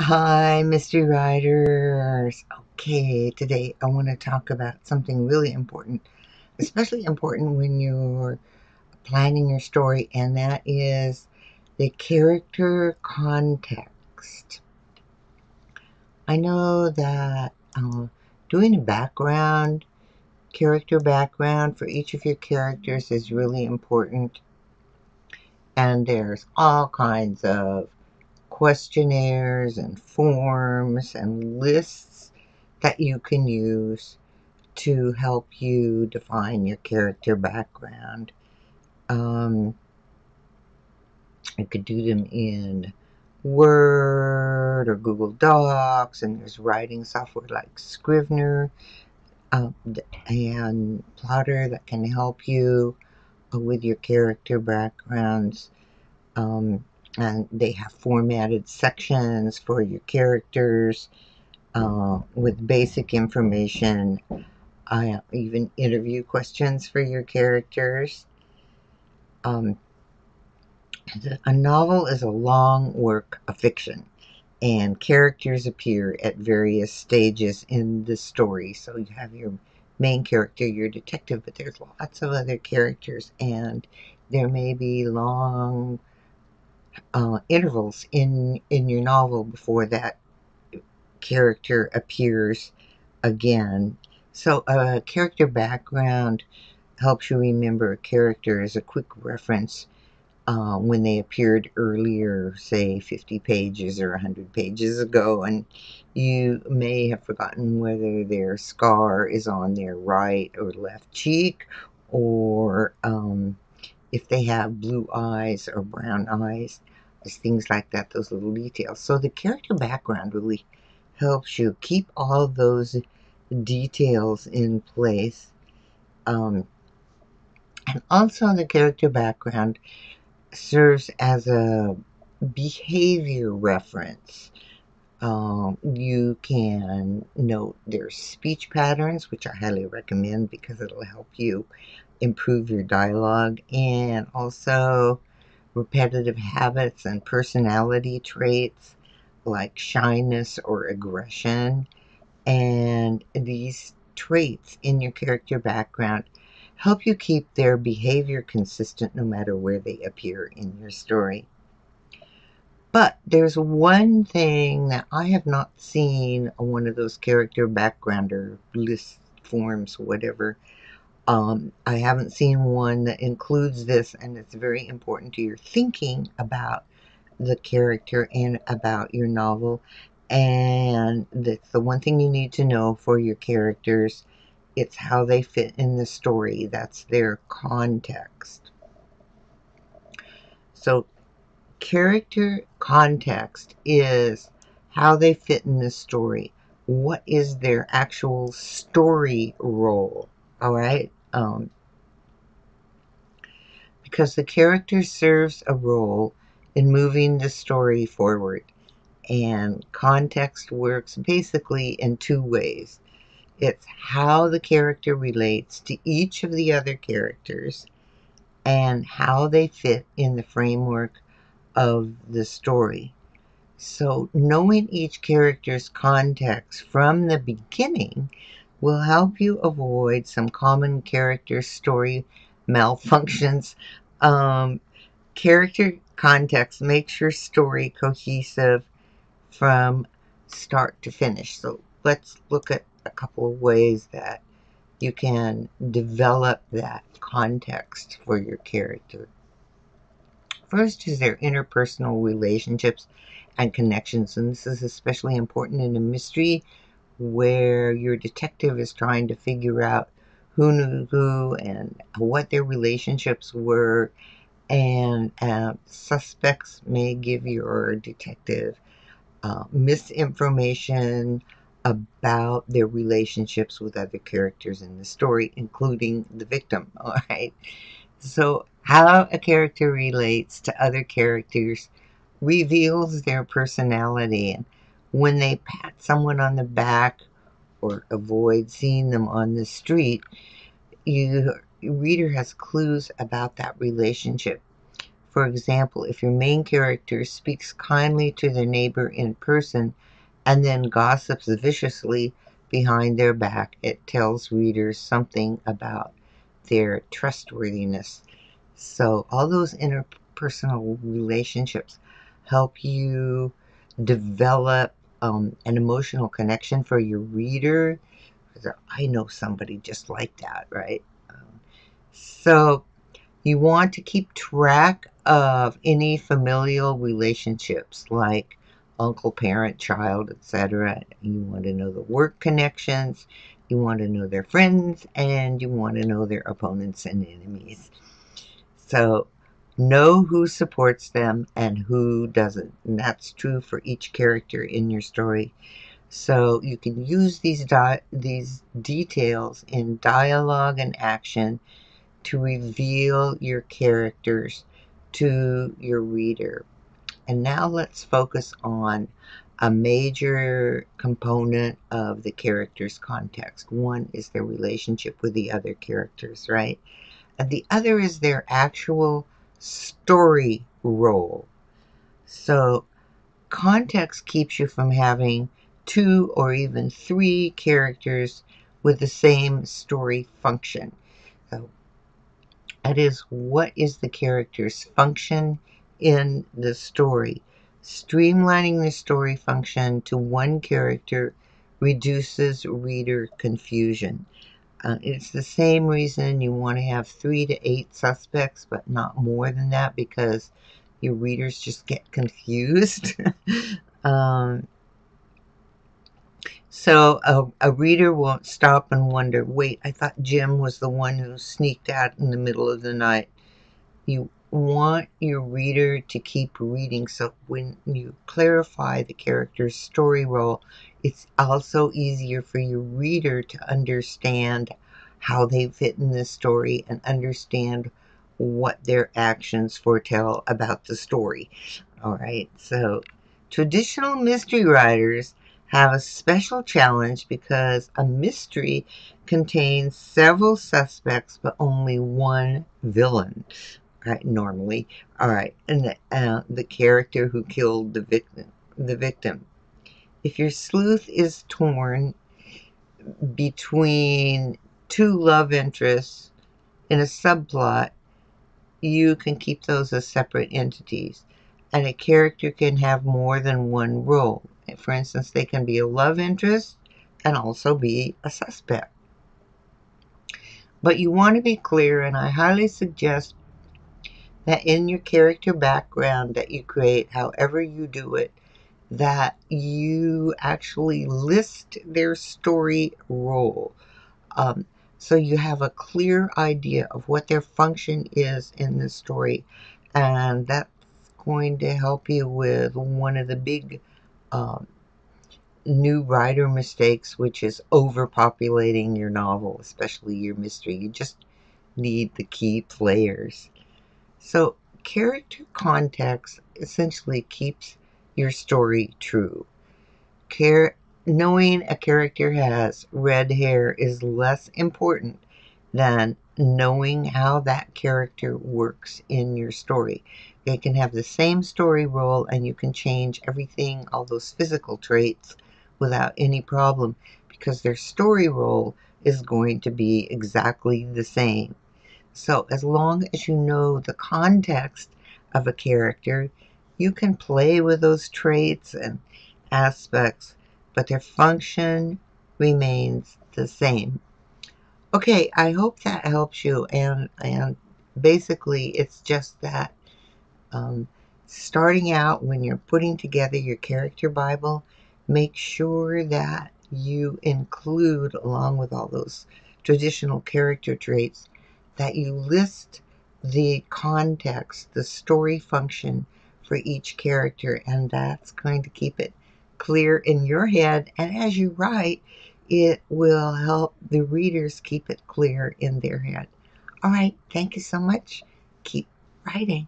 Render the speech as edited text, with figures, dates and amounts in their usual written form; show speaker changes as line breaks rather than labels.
Hi, mystery writers. Okay, today I want to talk about something really important, especially important when you're planning your story, and that is the character context. I know that doing a character background for each of your characters is really important, and there's all kinds of questionnaires and forms and lists that you can use to help you define your character background. Um, you could do them in Word or Google Docs, and there's writing software like Scrivener um, and Plotter that can help you with your character backgrounds. Um, and they have formatted sections for your characters with basic information. I even interview questions for your characters. Um, a novel is a long work of fiction, and characters appear at various stages in the story. So you have your main character, your detective, but there's lots of other characters, and there may be long intervals in your novel before that character appears again. So a character background helps you remember a character as a quick reference when they appeared earlier, say 50 pages or 100 pages ago, and you may have forgotten whether their scar is on their right or left cheek, or if they have blue eyes or brown eyes, things like that, those little details. So the character background really helps you keep all those details in place. Um, and also, the character background serves as a behavior reference. You can note their speech patterns, which I highly recommend because it'll help you improve your dialogue, and also repetitive habits and personality traits like shyness or aggression. And these traits in your character background help you keep their behavior consistent no matter where they appear in your story. But there's one thing that I have not seen on one of those character backgrounder list forms, whatever. I haven't seen one that includes this, and it's very important to your thinking about the character and about your novel. And that's the one thing you need to know for your characters. It's how they fit in the story. That's their context. So character context is how they fit in the story. What is their actual story role? All right? Because the character serves a role in moving the story forward. And context works basically in two ways. It's how the character relates to each of the other characters and how they fit in the framework of the story. So, knowing each character's context from the beginning will help you avoid some common character story malfunctions. Um, Character context makes your story cohesive from start to finish. So let's look at a couple of ways that you can develop that context for your character. First is their interpersonal relationships and connections, and this is especially important in a mystery where your detective is trying to figure out who knew who and what their relationships were, and suspects may give your detective misinformation about their relationships with other characters in the story, including the victim. All right. So, how a character relates to other characters reveals their personality. And when they pat someone on the back or avoid seeing them on the street, your reader has clues about that relationship. For example, if your main character speaks kindly to their neighbor in person and then gossips viciously behind their back, it tells readers something about their trustworthiness. So all those interpersonal relationships help you develop an emotional connection for your reader. I know somebody just like that, right? So you want to keep track of any familial relationships like uncle, parent, child, etc. You want to know the work connections, you want to know their friends, and you want to know their opponents and enemies. So know who supports them and who doesn't. And that's true for each character in your story. So you can use these details in dialogue and action to reveal your characters to your reader. And now let's focus on a major component of the character's context. One is their relationship with the other characters, right? And the other is their actual story role. So context keeps you from having 2 or even 3 characters with the same story function. So that is, what is the character's function in the story? Streamlining the story function to one character reduces reader confusion. It's the same reason you want to have 3 to 8 suspects, but not more than that, because your readers just get confused. um, so a reader won't stop and wonder, wait, I thought Jim was the one who sneaked out in the middle of the night. You want your reader to keep reading, so when you clarify the character's story role, it's also easier for your reader to understand how they fit in this story and understand what their actions foretell about the story. All right, so traditional mystery writers have a special challenge because a mystery contains several suspects but only one villain. Right, normally. All right, and the character who killed the victim. The victim. If your sleuth is torn between 2 love interests in a subplot, you can keep those as separate entities. And a character can have more than one role. For instance, they can be a love interest and also be a suspect. But you want to be clear, and I highly suggest that in your character background that you create, however you do it, that you actually list their story role. Um, so you have a clear idea of what their function is in the story. And that's going to help you with one of the big um, new writer mistakes, which is overpopulating your novel, especially your mystery. You just need the key players. So character context essentially keeps your story true. Knowing a character has red hair is less important than knowing how that character works in your story. They can have the same story role and you can change everything, all those physical traits, without any problem because their story role is going to be exactly the same. So as long as you know the context of a character, you can play with those traits and aspects, but their function remains the same. Okay, I hope that helps you. And basically, it's just that um, starting out when you're putting together your character Bible, make sure that you include, along with all those traditional character traits, that you list the context, the story function for each character, and that's going to keep it clear in your head. And as you write, it will help the readers keep it clear in their head. All right, thank you so much. Keep writing.